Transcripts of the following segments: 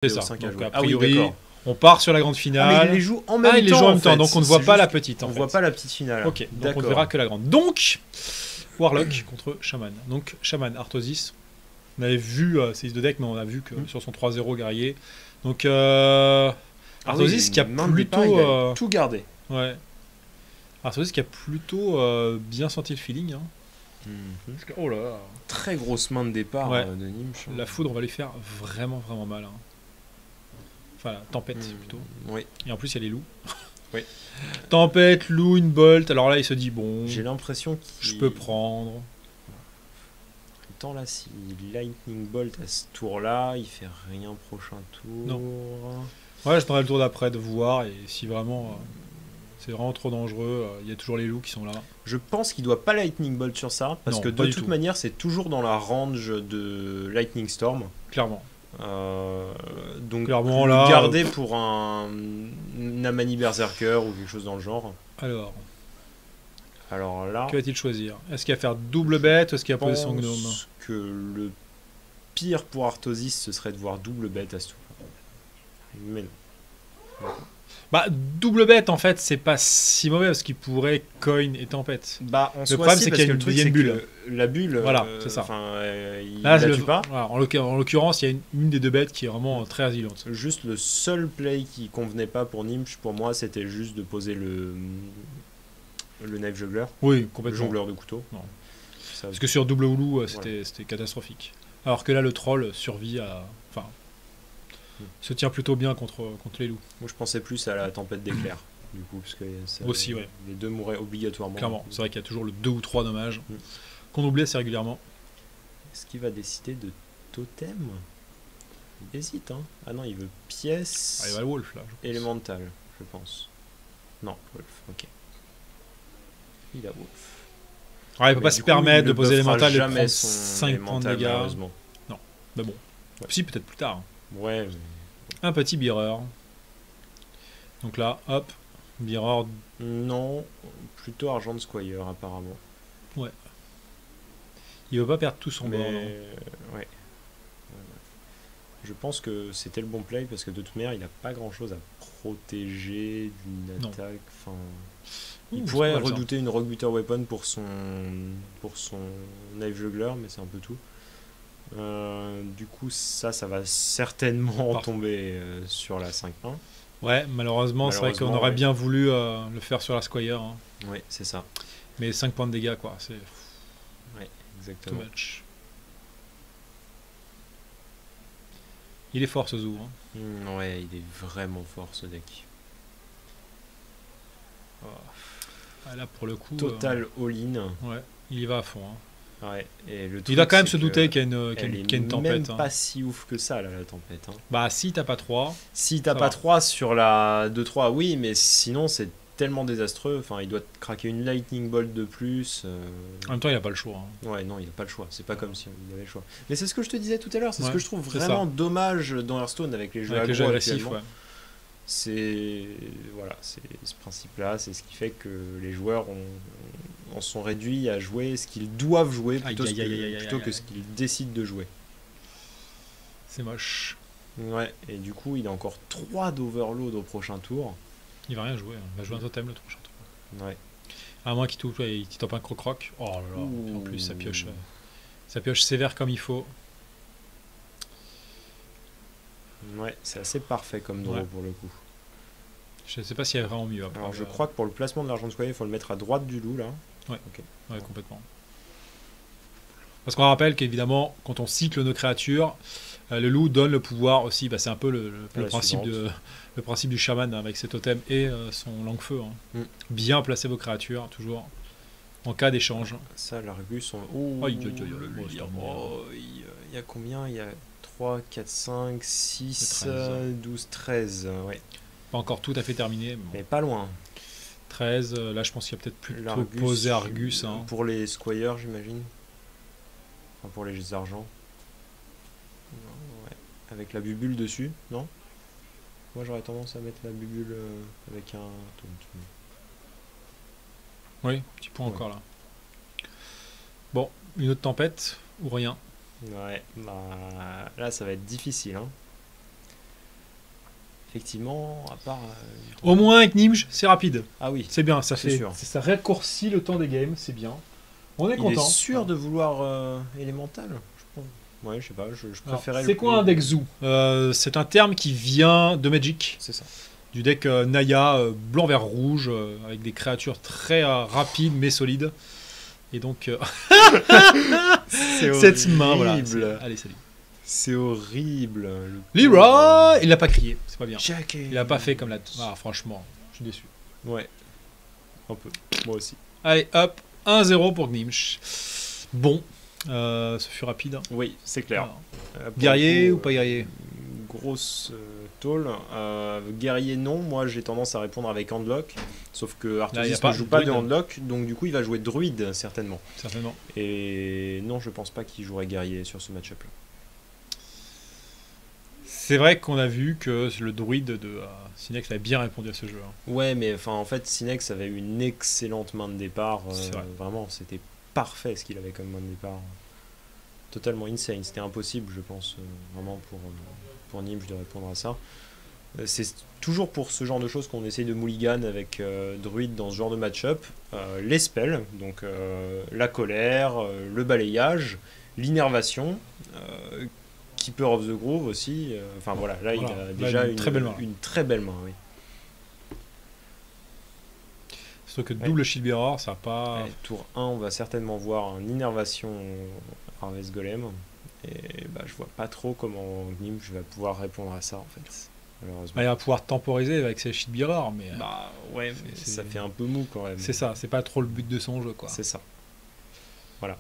C'est ça. 5 à Donc, jouer. a Ah oui, priori, d'accord. on part sur la grande Ah, finale. mais il les joue en même temps. il les joue en même en temps, fait. donc on ne voit C'est pas la juste- petite. En On fait. voit pas la petite finale. Ok, donc on ne D'accord. verra que la grande. Donc, Warlock contre Shaman. Donc, Shaman, Arthrosis. On avait vu ses listes de deck, mais on a vu que sur son 3-0 guerrier. Donc, Arthrosis qui a main de départ, plutôt. il a tout gardé. Ouais. Arthrosis qui a plutôt bien senti le feeling. Hein. Parce que, oh là là. Très grosse main de départ Ouais. de Nimsh. La foudre va lui faire vraiment, vraiment mal. Hein. Enfin, la tempête plutôt. Oui. Et en plus, il y a les loups. Oui. Tempête, loup, une bolt. Alors là, il se dit bon, J'ai l'impression qu'il je peux prendre. Tant là, si Lightning Bolt à ce tour-là, il fait rien prochain tour. Non. Ouais, j'attendrai le tour d'après de voir. Et si vraiment c'est vraiment trop dangereux, il y a toujours les loups qui sont là. Je pense qu'il doit pas Lightning Bolt sur ça, parce Non, que pas de du toute tout. manière, c'est toujours dans la range de Lightning Storm. Clairement. Donc Clairement, le là, garder pour un Namani Berserker ou quelque chose dans le genre. Alors là, que va-t-il choisir? Est-ce qu'il va faire double bête ou est-ce qu'il je va poser son pense gnome? que le pire pour Arthrosis, ce serait de voir double bête à ce tour. Mais non. Bah, double bête en fait, c'est pas si mauvais parce qu'il pourrait coin et tempête. Bah, en Le soi, problème, si, c'est parce qu'il y a que une le truc, deuxième c'est bulle. que la bulle, Voilà, c'est ça. Il Là, la tue pas. voilà, en l'occurrence, il y a une des deux bêtes qui est vraiment très résiliente. Juste le seul play qui convenait pas pour Nimsh, pour moi, c'était juste de poser le knife juggler, Oui, le complètement. jongleur de couteau. Non. Ça, Parce que sur double houlou, c'était catastrophique. Alors que là, le troll survit à. Enfin. Se tient plutôt bien contre les loups. moi, je pensais plus à la tempête d'éclair, du coup, parce que Aussi, ouais. les deux mourraient obligatoirement. Clairement, c'est vrai qu'il y a toujours le 2 ou 3 dommages Mm. qu'on oublie assez régulièrement. Est-ce qu'il va décider de totem? Il hésite, hein. Ah non, il veut pièce Ah, il va le wolf là. je pense. élémentale, je pense. Non, wolf, ok. Il a wolf. Ah, il peut Mais pas du se coup, permettre il de ne poser buffera l'élémental et de jamais prendre son 5 points de élémental, dégâts. malheureusement. Mais bon. Ouais. Si, peut-être plus tard. Ouais, Un petit mirror. Donc là, hop, mirror. non, plutôt Argent Squire, apparemment. Il veut pas perdre tout son Mais bord. non. ouais. Je pense que c'était le bon play parce que de toute manière, il n'a pas grand chose à protéger d'une Non. attaque. Enfin, il Ouh, pourrait c'est pas mal, ça. redouter une Rogue Butter Weapon pour son Knife Juggler, mais c'est un peu tout. Du coup, ça va certainement Parfait. tomber sur la 5-1. Ouais, malheureusement, c'est vrai qu'on aurait ouais. bien voulu le faire sur la Squire. Hein. Oui, c'est ça. Mais 5 points de dégâts, quoi. C'est too Exactement. much. Il est fort ce zoo. Hein. Ouais, il est vraiment fort ce deck. Ah, là, pour le coup. Total all-in. Ouais, il y va à fond. Hein. Ouais, et le Il truc, doit quand même c'est se que douter qu'il y a une, elle est tempête. même Hein. pas si ouf que ça, là, la tempête. Hein. Bah, si t'as pas 3. Si t'as Ça pas va. 3 sur la 2-3, oui, mais sinon c'est tellement désastreux. Enfin, il doit te craquer une Lightning Bolt de plus. En même temps, il a pas le choix. Hein. Ouais, non, il a pas le choix. C'est pas comme si il avait le choix. Mais c'est ce que je te disais tout à l'heure. C'est ce Ouais, que je trouve c'est vraiment dommage dans Hearthstone avec les jeux Avec les jeux aggro agressifs, actuellement. ouais. C'est voilà, c'est ce principe-là, c'est ce qui fait que les joueurs en sont réduits à jouer ce qu'ils doivent jouer plutôt, Aïe, aïe, aïe, aïe, plutôt aïe, que aïe. ce qu'ils décident de jouer. C'est moche. Ouais, et du coup, il a encore 3 d'overload au prochain tour. Il va rien jouer. Hein. Il va jouer un totem le prochain tour. Ouais. À moins qu'il tape un croc-croc. Oh là là. Ouh. En plus, ça pioche sévère comme il faut. Ouais, c'est assez parfait comme draw Ouais. pour le coup. Je sais pas s'il y a vraiment mieux. Après, Alors je crois que pour le placement de l'argent de Square, il faut le mettre à droite du loup là. Ouais, complètement. Parce qu'on rappelle qu'évidemment, quand on cycle nos créatures, le loup donne le pouvoir aussi. Bah, c'est un peu le La principe le principe du chaman hein, avec ses totems et son langue-feu. Hein. Bien placer vos créatures, toujours, en cas d'échange. Ça, l'Argus, oh, Aïe, aïe, aïe, aïe, il y a- aïe, oh, il y a combien? Il y a 3, 4, 5, 6, 13. 12, 13. Ouais. Pas encore tout à fait terminé. Mais bon. Mais pas loin. 13, là je pense qu'il y a peut-être plutôt L'Argus, posé Argus. Hein. Pour les Squires, j'imagine. Enfin, pour les argents. Ouais. Avec la bubule dessus, non? Moi j'aurais tendance à mettre la bubule avec un taunt. Oui, petit point Ouais. encore là. Bon, une autre tempête ou rien. Ouais, bah là ça va être difficile. Hein. effectivement, à part. Au moins avec Nimj, c'est rapide. Ah oui. C'est bien, ça C'est sûr. ça raccourcit le temps des games, c'est bien. On est Il content. est sûr de vouloir élémental. Je pense. Ouais, je sais pas. Je Alors, préférais. c'est quoi un deck Zoo C'est un terme qui vient de Magic, C'est ça. du deck Naya blanc vert rouge avec des créatures très rapides mais solides. Et donc C'est cette main, voilà. horrible. Allez, salut. C'est horrible. Leroy, il a pas crié, c'est pas bien. Jackie. Il a pas fait comme la. Ah, franchement, je suis déçu. Ouais. Un peu. Moi aussi. Allez, hop, 1-0 pour Gnimsh. Bon, ce fut rapide. Hein. Oui, c'est clair. Alors, Pour guerrier le coup, ou pas guerrier grosse tôle. Guerrier, non. Moi, j'ai tendance à répondre avec Handlock. Sauf que Là, y a Arthur pas ne joue pas de druide. Handlock. Donc, du coup, il va jouer druide, certainement. Certainement. Et non, je pense pas qu'il jouerait guerrier sur ce match-up-là. C'est vrai qu'on a vu que le druide de Sinex avait bien répondu à ce jeu. Hein. Ouais, mais enfin, en fait, Sinex avait une excellente main de départ. C'est vrai. Vraiment, c'était parfait ce qu'il avait comme main de départ. Totalement insane. C'était impossible, je pense, vraiment pour Nimj de répondre à ça. C'est toujours pour ce genre de choses qu'on essaye de mulligan avec Druid dans ce genre de match-up. Les spells, donc la colère, le balayage, l'innervation, Keeper of the Grove aussi. Enfin voilà, là il Voilà. a Là, déjà une très belle main. une très belle main, oui. Sauf que Ouais. double Shield Bearer, ça n'a pas. Ouais, tour 1, on va certainement voir un innervation Harvest Golem. Et bah, je vois pas trop comment Gnimsh va pouvoir répondre à ça en fait, malheureusement. Bah, il va pouvoir temporiser avec ses Shield Bearer, mais Bah ouais, mais c'est- ça fait un peu mou quand même. c'est ça, c'est pas trop le but de son jeu, quoi. C'est ça. Voilà.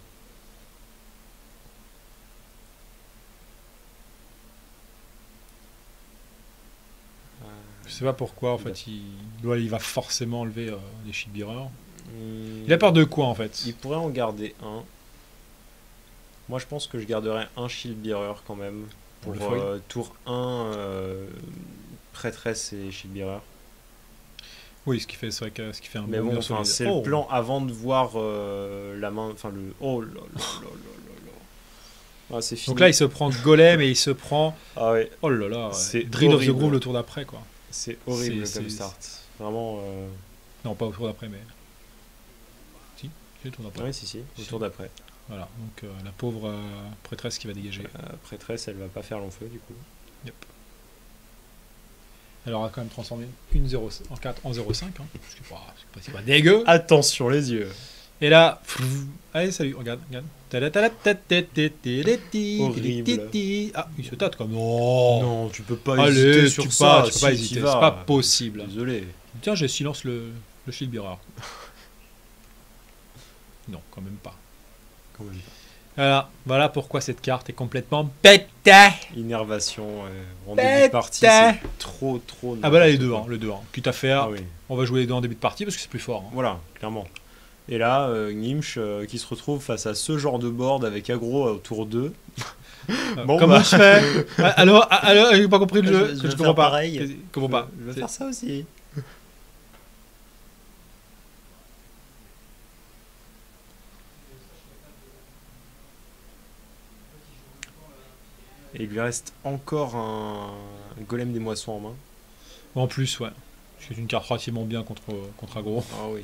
Je sais pas pourquoi, en Il fait, il va forcément enlever les Shield Bearer. Hmm, Il a peur de quoi, en fait Il pourrait en garder un. Moi je pense que je garderais un Shield Bearer quand même. Pour Pour le foil. tour 1, prêtresse et Shield Bearer. Oui, ce qui fait, c'est vrai que ce qui fait un Mais bon bon, mur enfin, solide. c'est Oh. le plan avant de voir la main. Enfin, le. Oh là là là là là là. Ah, c'est fini. Donc là, il se prend Golem et il se prend. Ah ouais, Oh là là, ouais. C'est Dread of the horrible. Groove le tour d'après, quoi. c'est horrible C'est- comme c'est- start. Vraiment. Non, pas au tour d'après, mais. Si, c'est le tour d'après. Ouais, si, au Si. tour d'après. Voilà, donc la pauvre prêtresse qui va dégager. Prêtresse, elle va pas faire long feu du coup. Elle aura quand même transformé une 0 en 4 en 0,5, hein, ce qui c'est pas dégueu. Attention les yeux. Et là, allez, salut, regarde, regarde. Horrible. Ah, il se tâte comme. Oh. Non, tu peux pas Allez, hésiter tu sur peux ça. pas, tu peux si, pas t'y hésiter, vas. c'est pas possible. Désolé. Tiens, j'ai silence le Shield Bearer. Non, quand même pas. Quand même. Voilà pourquoi cette carte est complètement bête. Innervation en début de partie, Bête. c'est trop. Ah bah là les deux, n'importe hein, le 2. Quitte à quoi. faire, Ah oui. on va jouer les deux en début de partie parce que c'est plus fort. Hein. Voilà, clairement. Et là, Gnimsh qui se retrouve face à ce genre de board avec aggro au tour 2. Bon, Comment bah. je fais alors, j'ai pas compris le Je jeu. vais je faire comprends pas. pareil. Comment pas Je vais faire ça aussi. Et il lui reste encore un golem des moissons en main. En plus, ouais. C'est une carte relativement bien contre aggro. Ah oui.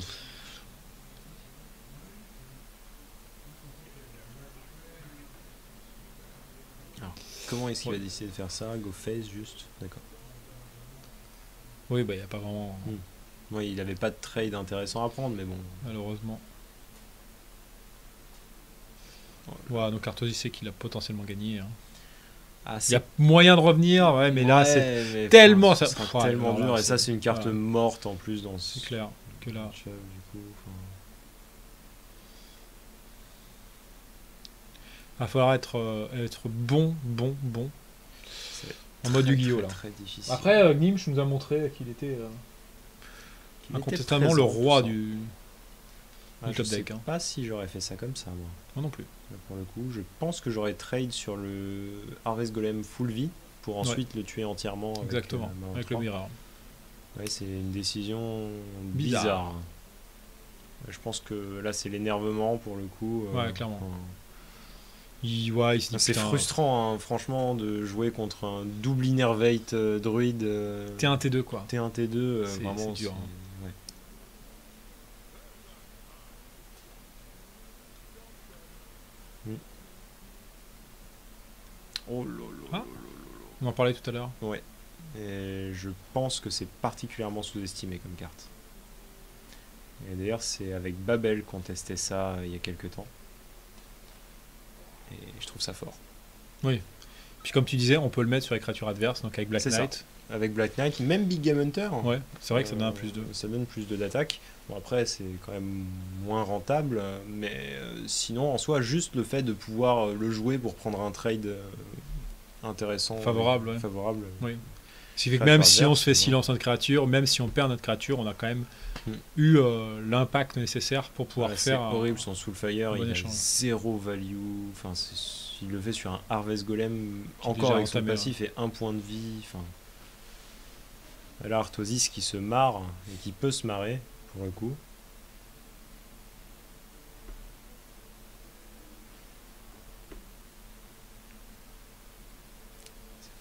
Alors, comment est-ce qu'il va décider de faire ça? Go face juste. D'accord. Oui, bah il n'y a pas vraiment, Oui, il avait pas de trade intéressant à prendre, mais bon. malheureusement. Voilà, donc Arthur sait qu'il a potentiellement gagné. Hein. Ah, Il y a moyen de revenir, ouais, mais là c'est mais tellement enfin, ça- ce sera ouais, tellement alors là, dur et c'est- ça c'est une carte voilà. morte en plus dans ce clair que là. match-up, du coup. Enfin, Il va falloir être bon. c'est En mode très, Yu-Gi-Oh très, là. très difficile. Après, Gnimsh nous a montré qu'il était Il était incontestablement le présent, roi tout ça. du Ah, je top sais deck. Hein. pas si j'aurais fait ça comme ça moi. Moi non plus. Là, pour le coup, je pense que j'aurais trade sur le Harvest Golem full vie pour ensuite le tuer entièrement. Avec, Exactement, main en avec le 3. mirror. Ouais, c'est une décision Bizarre. bizarre. Je pense que là c'est l'énervement pour le coup. Ouais, clairement. enfin, Ouais, il se dit, C'est putain, frustrant, hein, franchement, de jouer contre un double Innervate druide T1, T2, quoi. T1, T2, C'est vraiment. dur, hein. Ouais. Oh là là Ah. là On en parlait tout à l'heure. là. Ouais. Et je pense que c'est particulièrement sous-estimé comme carte. Et d'ailleurs, c'est avec Babel qu'on testait ça il y a quelques temps. Et je trouve ça fort. Puis comme tu disais, on peut le mettre sur les créatures adverses, donc avec Black C'est ça. Knight. Avec Black Knight, même Big Game Hunter. Ouais, c'est vrai que ça donne un plus 2. Ça donne plus 2 d'attaque. Bon, après, c'est quand même moins rentable, mais sinon, en soi, juste le fait de pouvoir le jouer pour prendre un trade intéressant, Favorable, ouais. favorable. Oui. Ce qui fait que Créature même si on adverse, se fait c'est silence notre créature, même si on perd notre créature, on a quand même Mm. eu l'impact nécessaire pour pouvoir Ouais, faire. c'est horrible, son Soulfire, bon il a échange. 0 value. Enfin, il le fait sur un Harvest Golem, Qui est encore déjà avec son entamé, passif, et 1 point de vie. Enfin, là, Arthrosis qui se marre, et qui peut se marrer, pour le coup.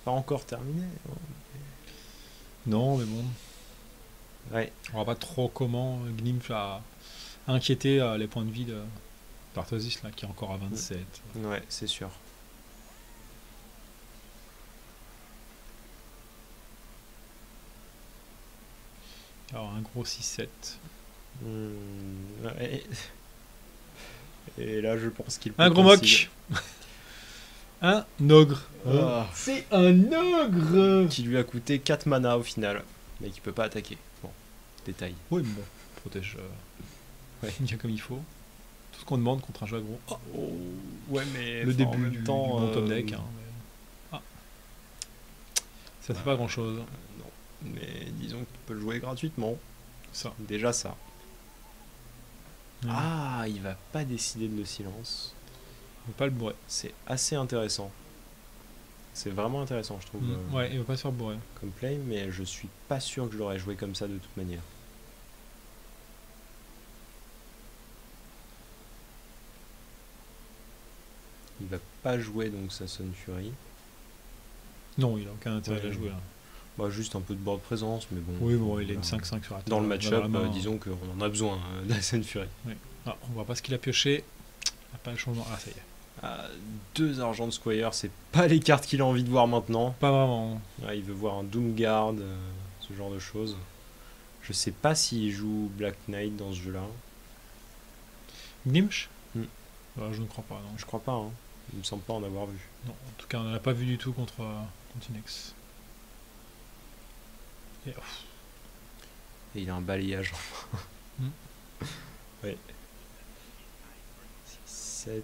Pas encore terminé. Non, mais bon. Ouais, On voit pas trop comment Gnimf a inquiété les points de vie d'Arthrosis, là, qui est encore à 27. ouais, c'est sûr. Alors un gros 6-7. Ouais. Et là, je pense qu'il peut Un gros concéder. mock. Un ogre. Ah. C'est un ogre. Qui lui a coûté 4 mana au final, mais qui peut pas attaquer. Bon, détail. Oui, mais bon, protège bien comme il faut. Tout ce qu'on demande contre un jeu aggro. Oh, Oh, ouais, mais le enfin, début en même du temps, bon top deck. Hein, mais... Ah. Ça fait pas grand chose. Non, mais disons qu'il peut le jouer gratuitement. Ça. Déjà ça. Ouais. Ah, il va pas décider de le silence. On peut pas le bourrer. C'est assez intéressant. C'est vraiment intéressant, je trouve, Ouais, il va pas se faire bourrer. comme play, mais je suis pas sûr que je l'aurais joué comme ça de toute manière. Il va pas jouer donc sa Sun Fury. Non, il a aucun intérêt Ouais. à la jouer. Là. Bah, juste un peu de board présence, mais bon. Oui, bon, il a une voilà. 5-5 sur la table. Dans le dans match-up, la main. disons qu'on en a besoin de la Sun Fury. Ah, on voit pas ce qu'il a pioché. Il n'y a pas de changement. Ah, ça y est. Ah, 2 Argent Squire, c'est pas les cartes qu'il a envie de voir maintenant. Pas vraiment. Ouais, il veut voir un Doomguard, ce genre de choses. Je sais pas s'il joue Black Knight dans ce jeu-là. Gnimsh Hmm. Je ne crois pas, non. Je crois pas, hein. Il me semble pas en avoir vu. Non, en tout cas, on n'en a pas vu du tout contre Inex. Et, Et il a un balayage. Hmm. Ouais. 7.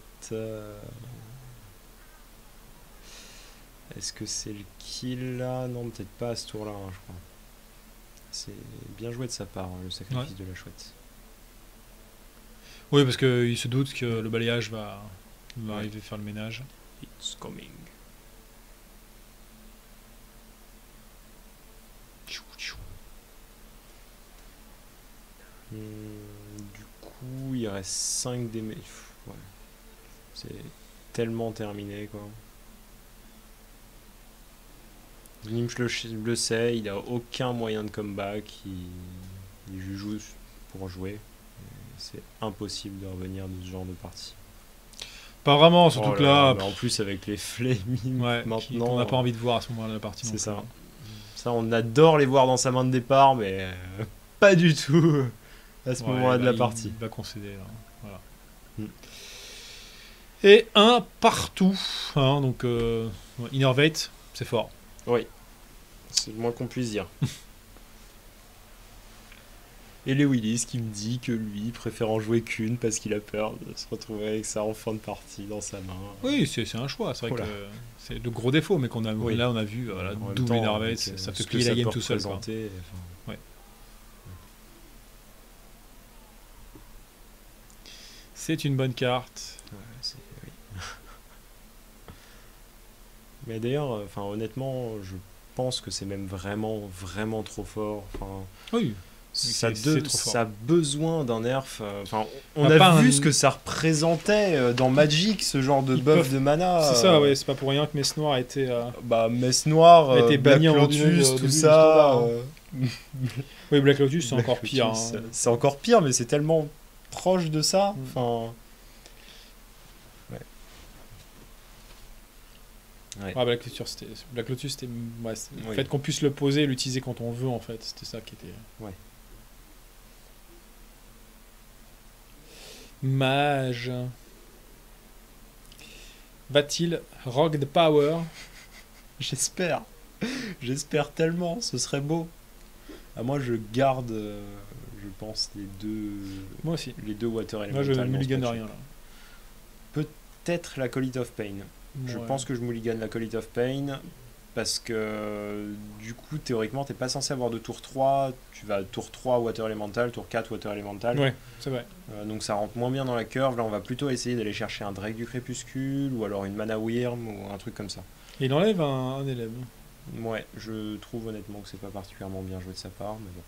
Est-ce que c'est le kill là? Non, peut-être pas à ce tour-là, hein, je crois. C'est bien joué de sa part, hein, le sacrifice de la chouette. Oui, parce qu'il se doute que le balayage va Ouais. arriver faire le ménage. It's coming. Du coup, il reste 5 des... Ouais. C'est tellement terminé, quoi. Gnimsh le sait, il a aucun moyen de comeback, il joue pour jouer. C'est impossible de revenir de ce genre de partie. Pas vraiment, surtout Oh que là là, là, mais en plus avec les flaming ouais, maintenant, qu'on n'a pas envie de voir à ce moment-là de la partie. c'est non ça. plus. Ça, on adore les voir dans sa main de départ, mais pas du tout à ce Ouais, moment-là de là, la partie. Il va concéder. Là. Voilà. Mm. Et un partout. Hein, donc, Innervate, c'est fort. Oui, c'est le moins qu'on puisse dire. Et les Willis qui me dit que lui préfère en jouer qu'une parce qu'il a peur de se retrouver avec ça en fin de partie dans sa main. Oui, c'est un choix. C'est vrai Voilà. que c'est de gros défauts, mais qu'on a, Oui. là, on a vu En même double temps, Innervate, avec, ça fait ce que plier la ça game peut tout seul. Quoi. représenter, enfin, C'est une bonne carte. ouais, oui. Mais d'ailleurs, honnêtement, je pense que c'est même vraiment, vraiment trop fort. Enfin, Oui. C'est trop fort. ça a besoin d'un nerf. Enfin, on Ah, a pas vu un- ce que ça représentait dans Magic, ce genre de Ils buff peuvent- de mana. C'est ça, ouais, c'est pas pour rien que Mess Noir a été. Bah, Mess Noire, A été Black banni en Lotus, ordinaire au tout début du ça. standard, hein. Oui, Black Lotus, c'est Black encore pire. Lotus, hein. C'est encore pire, mais c'est tellement proche de ça. Mm. Enfin. Ouais. Ah, Black Lotus, c'était. Ouais, le Oui. fait qu'on puisse le poser et l'utiliser quand on veut, en fait, c'était ça qui était. Ouais. Mage. Va-t-il rock the power? J'espère. J'espère tellement, ce serait beau. Ah, moi, je garde, je pense, Moi aussi. les deux Water Moi, Elemental. je dans ce mulligan match. rien, là. Peut-être la Colite of Pain. Je Ouais. pense que je mulligan la Colite of Pain parce que du coup, théoriquement, t'es pas censé avoir de tour 3. Tu vas tour 3 Water Elemental, tour 4 Water Elemental. Ouais, c'est vrai. Donc ça rentre moins bien dans la curve. Là, on va plutôt essayer d'aller chercher un Drake du Crépuscule ou alors une Mana Wyrm ou un truc comme ça. Et il enlève un élève. Ouais, je trouve honnêtement que c'est pas particulièrement bien joué de sa part, mais bon.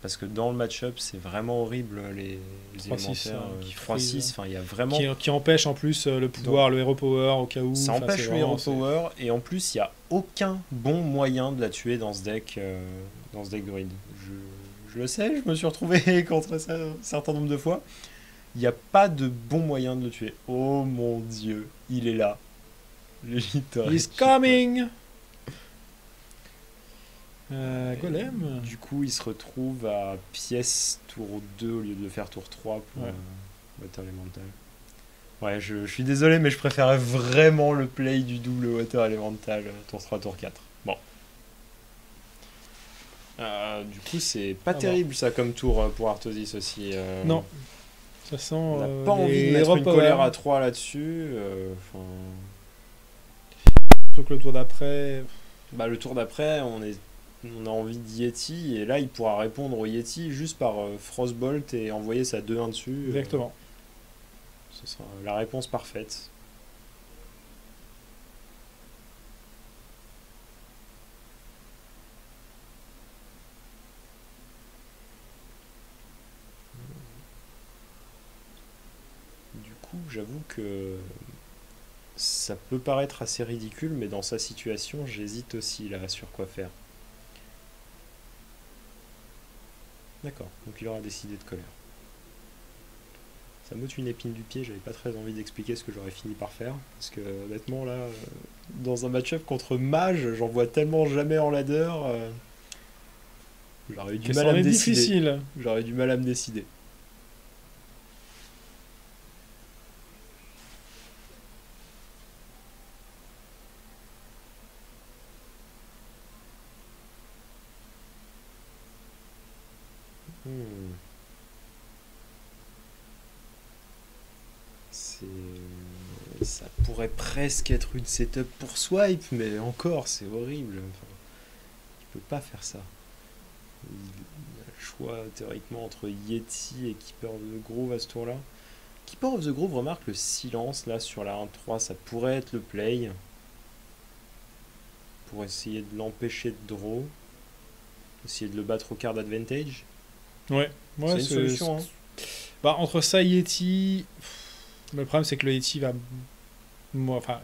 Parce que dans le match-up, c'est vraiment horrible les 3-6, élémentaires. qui 3-6, freeze. enfin, il y a vraiment. Qui empêche en plus le pouvoir, le Hero Power au cas où. Ça Enfin, empêche c'est le Hero vraiment- Power, et en plus, il n'y a aucun bon moyen de la tuer dans ce deck druide. Je le sais, je me suis retrouvé contre ça un certain nombre de fois. Il n'y a pas de bon moyen de le tuer. Oh mon dieu, il est là. He's coming! Golem. Du coup, il se retrouve à pièce tour 2 au lieu de le faire tour 3 pour Ouais. Water Elemental. Ouais, je suis désolé, mais je préférais vraiment le play du double Water Elemental, tour 3, tour 4. Bon. Du coup, c'est pas Ah bon. terrible ça comme tour pour Arthrosis aussi. Non. Ça sent. On n'a pas envie de les mettre Hero une Power. colère à 3 là-dessus. Enfin, Surtout que le tour d'après. bah, le tour d'après, on a envie de Yeti, et là, il pourra répondre au Yeti juste par Frostbolt et envoyer sa 2-1 dessus. Exactement. Ce sera la réponse parfaite. Du coup, j'avoue que ça peut paraître assez ridicule, mais dans sa situation, j'hésite aussi là sur quoi faire. D'accord, donc il aura décidé de colère. Ça m'ôte une épine du pied, j'avais pas très envie d'expliquer ce que j'aurais fini par faire. Parce que honnêtement là, dans un match-up contre Mage, j'en vois tellement jamais en ladder. J'aurais eu du Que mal ça à en me est décider. difficile. J'aurais du mal à me décider. Hmm. Ça pourrait presque être une setup pour swipe, mais encore, c'est horrible. Enfin, tu peux pas faire ça. Il a le choix théoriquement entre Yeti et Keeper of the Grove à ce tour-là. Keeper of the Grove, remarque le silence là sur la 1-3, ça pourrait être le play. Pour essayer de l'empêcher de draw. Essayer de le battre au card advantage. Ouais. C'est une solution. Hein. Bah, entre ça et Yeti. Le problème, c'est que le Yeti va. Enfin,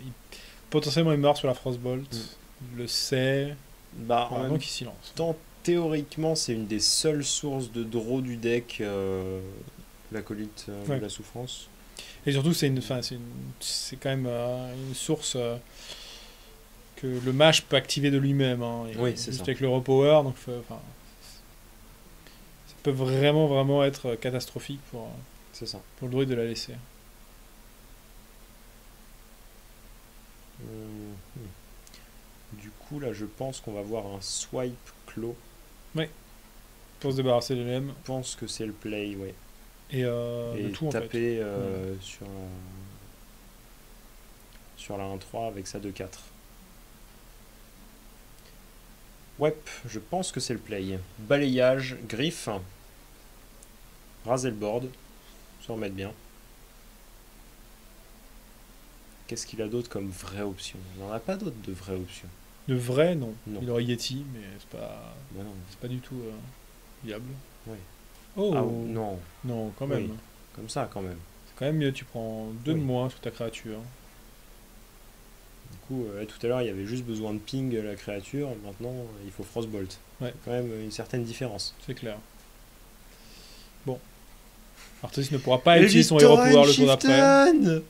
potentiellement, il meurt sur la Frostbolt. Il le sait. Bah, en même Donc, il silence. temps, théoriquement, c'est une des seules sources de draw du deck, l'acolyte Ouais. de la souffrance. Et surtout, c'est quand même une source que le mage peut activer de lui-même. Hein, et Oui, c'est juste ça. avec le repower. Donc, ça peut vraiment, vraiment être catastrophique C'est ça. pour le druide de la laisser. Du coup, là, je pense qu'on va voir un swipe clos. Pour se débarrasser de l'EM. Je pense que c'est le play, ouais. Et, Et le tout, en fait. taper sur la 1-3 avec sa 2-4. Ouais, je pense que c'est le play. Balayage, griffe. Raser le board. Se remettre bien. Qu'est-ce qu'il a d'autre comme vraie option? Il n'en a pas d'autre de vraie option. De vrai, non. Non. Il aurait Yeti, mais Bah non. c'est pas du tout viable. Ouais. Oh Ah, non, non, quand même. Oui. Comme ça quand même. C'est quand même mieux, tu prends 2 de Oui. moins sur ta créature. Du coup, tout à l'heure, il y avait juste besoin de ping la créature, maintenant, il faut Frostbolt. Ouais. Quand même une certaine différence. C'est clair. Bon. Arthur ne pourra pas utiliser son Hero Power le tour d'après.